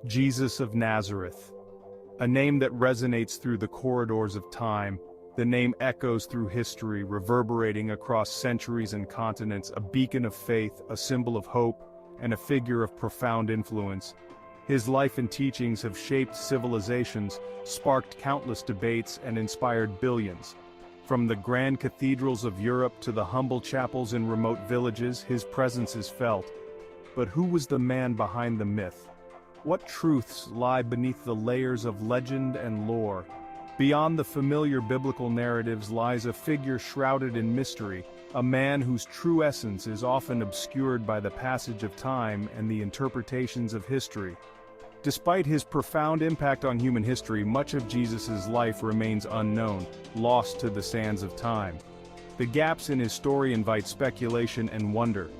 Jesus of Nazareth. A name that resonates through the corridors of time, the name echoes through history, reverberating across centuries and continents, a beacon of faith, a symbol of hope, and a figure of profound influence. His life and teachings have shaped civilizations, sparked countless debates, and inspired billions. From the grand cathedrals of Europe to the humble chapels in remote villages, his presence is felt. But who was the man behind the myth? What truths lie beneath the layers of legend and lore? Beyond the familiar biblical narratives lies a figure shrouded in mystery, a man whose true essence is often obscured by the passage of time and the interpretations of history. Despite his profound impact on human history, much of Jesus' life remains unknown, lost to the sands of time. The gaps in his story invite speculation and wonder.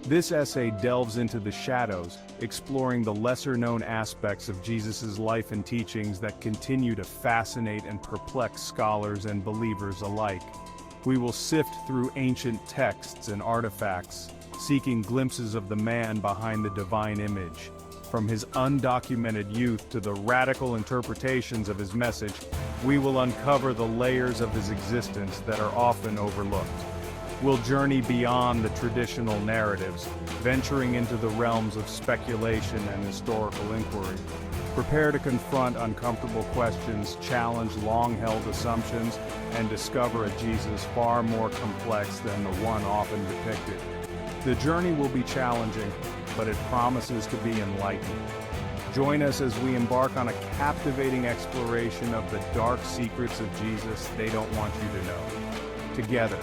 This essay delves into the shadows, exploring the lesser-known aspects of Jesus' life and teachings that continue to fascinate and perplex scholars and believers alike. We will sift through ancient texts and artifacts, seeking glimpses of the man behind the divine image. From his undocumented youth to the radical interpretations of his message, we will uncover the layers of his existence that are often overlooked. We'll journey beyond the traditional narratives, venturing into the realms of speculation and historical inquiry. Prepare to confront uncomfortable questions, challenge long-held assumptions, and discover a Jesus far more complex than the one often depicted. The journey will be challenging, but it promises to be enlightening. Join us as we embark on a captivating exploration of the dark secrets of Jesus they don't want you to know. Together,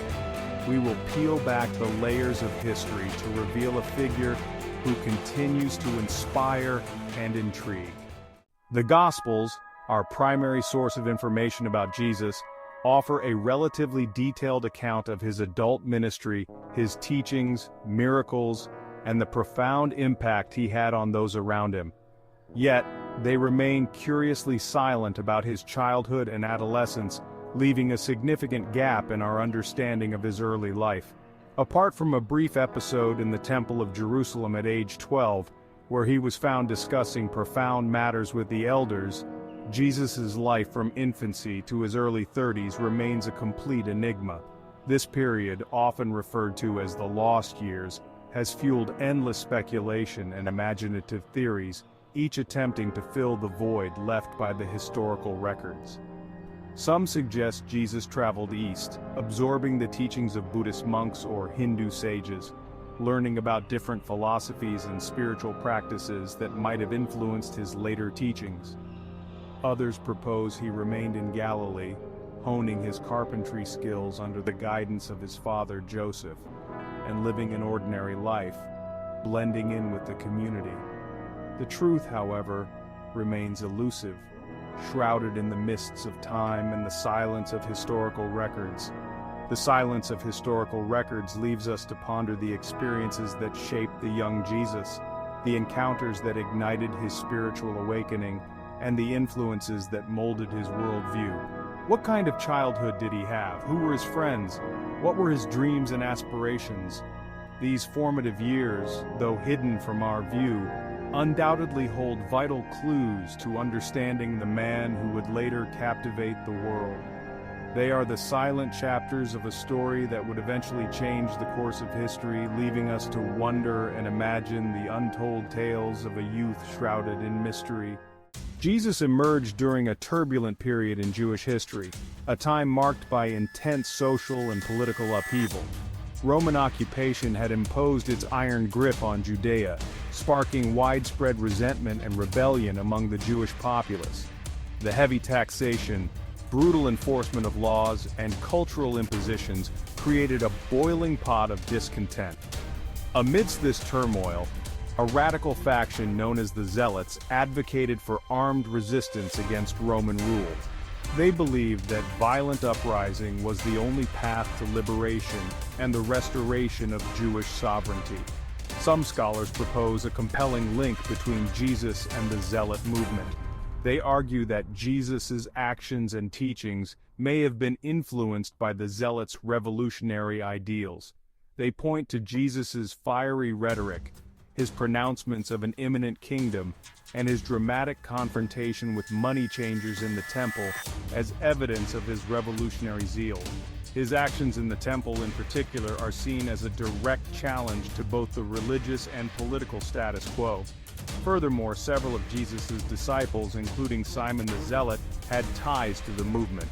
we will peel back the layers of history to reveal a figure who continues to inspire and intrigue. The Gospels, our primary source of information about Jesus, offer a relatively detailed account of his adult ministry, his teachings, miracles, and the profound impact he had on those around him. Yet, they remain curiously silent about his childhood and adolescence, leaving a significant gap in our understanding of his early life. Apart from a brief episode in the Temple of Jerusalem at age 12, where he was found discussing profound matters with the elders, Jesus' life from infancy to his early 30s remains a complete enigma. This period, often referred to as the lost years, has fueled endless speculation and imaginative theories, each attempting to fill the void left by the historical records. Some suggest Jesus traveled east, absorbing the teachings of Buddhist monks or Hindu sages, learning about different philosophies and spiritual practices that might have influenced his later teachings. Others propose he remained in Galilee, honing his carpentry skills under the guidance of his father Joseph, and living an ordinary life, blending in with the community. The truth, however, remains elusive, shrouded in the mists of time and the silence of historical records. The silence of historical records leaves us to ponder the experiences that shaped the young Jesus, the encounters that ignited his spiritual awakening, and the influences that molded his worldview. What kind of childhood did he have? Who were his friends? What were his dreams and aspirations? These formative years, though hidden from our view, undoubtedly hold vital clues to understanding the man who would later captivate the world. They are the silent chapters of a story that would eventually change the course of history, leaving us to wonder and imagine the untold tales of a youth shrouded in mystery. Jesus emerged during a turbulent period in Jewish history, a time marked by intense social and political upheaval. Roman occupation had imposed its iron grip on Judea, sparking widespread resentment and rebellion among the Jewish populace. The heavy taxation, brutal enforcement of laws, and cultural impositions created a boiling pot of discontent. Amidst this turmoil, a radical faction known as the Zealots advocated for armed resistance against Roman rule. They believed that violent uprising was the only path to liberation and the restoration of Jewish sovereignty. Some scholars propose a compelling link between Jesus and the Zealot movement. They argue that Jesus' actions and teachings may have been influenced by the Zealots' revolutionary ideals. They point to Jesus' fiery rhetoric, his pronouncements of an imminent kingdom, and his dramatic confrontation with money changers in the temple as evidence of his revolutionary zeal. His actions in the temple in particular are seen as a direct challenge to both the religious and political status quo. Furthermore, several of Jesus' disciples, including Simon the Zealot, had ties to the movement.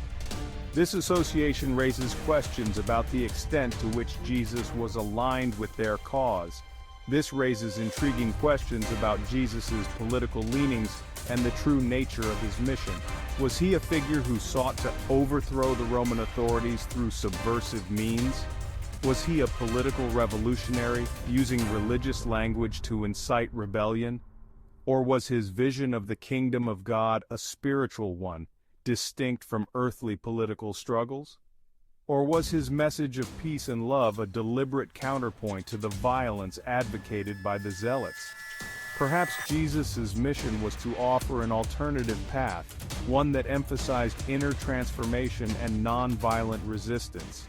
This association raises questions about the extent to which Jesus was aligned with their cause. This raises intriguing questions about Jesus' political leanings and the true nature of his mission. Was he a figure who sought to overthrow the Roman authorities through subversive means? Was he a political revolutionary, using religious language to incite rebellion? Or was his vision of the kingdom of God a spiritual one, distinct from earthly political struggles? Or was his message of peace and love a deliberate counterpoint to the violence advocated by the Zealots? Perhaps Jesus' mission was to offer an alternative path, one that emphasized inner transformation and non-violent resistance.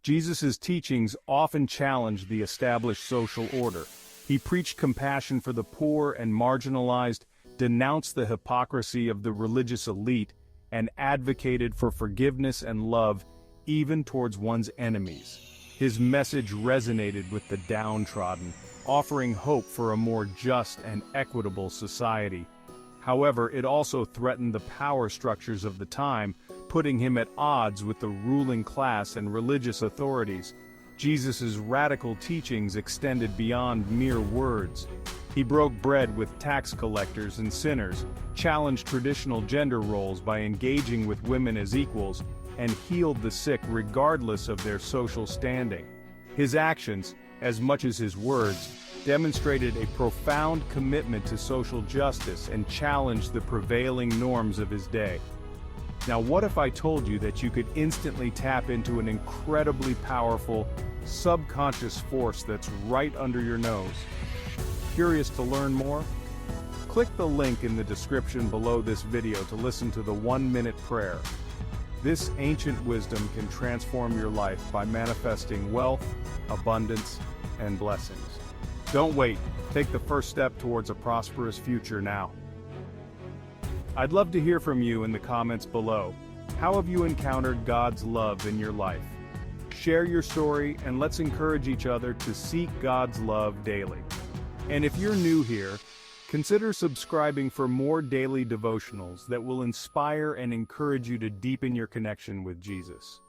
Jesus' teachings often challenged the established social order. He preached compassion for the poor and marginalized, denounced the hypocrisy of the religious elite, and advocated for forgiveness and love, even towards one's enemies. His message resonated with the downtrodden, offering hope for a more just and equitable society. However, it also threatened the power structures of the time, putting him at odds with the ruling class and religious authorities. Jesus' radical teachings extended beyond mere words. He broke bread with tax collectors and sinners, challenged traditional gender roles by engaging with women as equals, and healed the sick regardless of their social standing. His actions, as much as his words, demonstrated a profound commitment to social justice and challenged the prevailing norms of his day. Now, what if I told you that you could instantly tap into an incredibly powerful, subconscious force that's right under your nose? Curious to learn more? Click the link in the description below this video to listen to the 1-minute prayer. This ancient wisdom can transform your life by manifesting wealth, abundance, and blessings. Don't wait. Take the first step towards a prosperous future now. I'd love to hear from you in the comments below. How have you encountered God's love in your life? Share your story and let's encourage each other to seek God's love daily. And if you're new here, consider subscribing for more daily devotionals that will inspire and encourage you to deepen your connection with Jesus.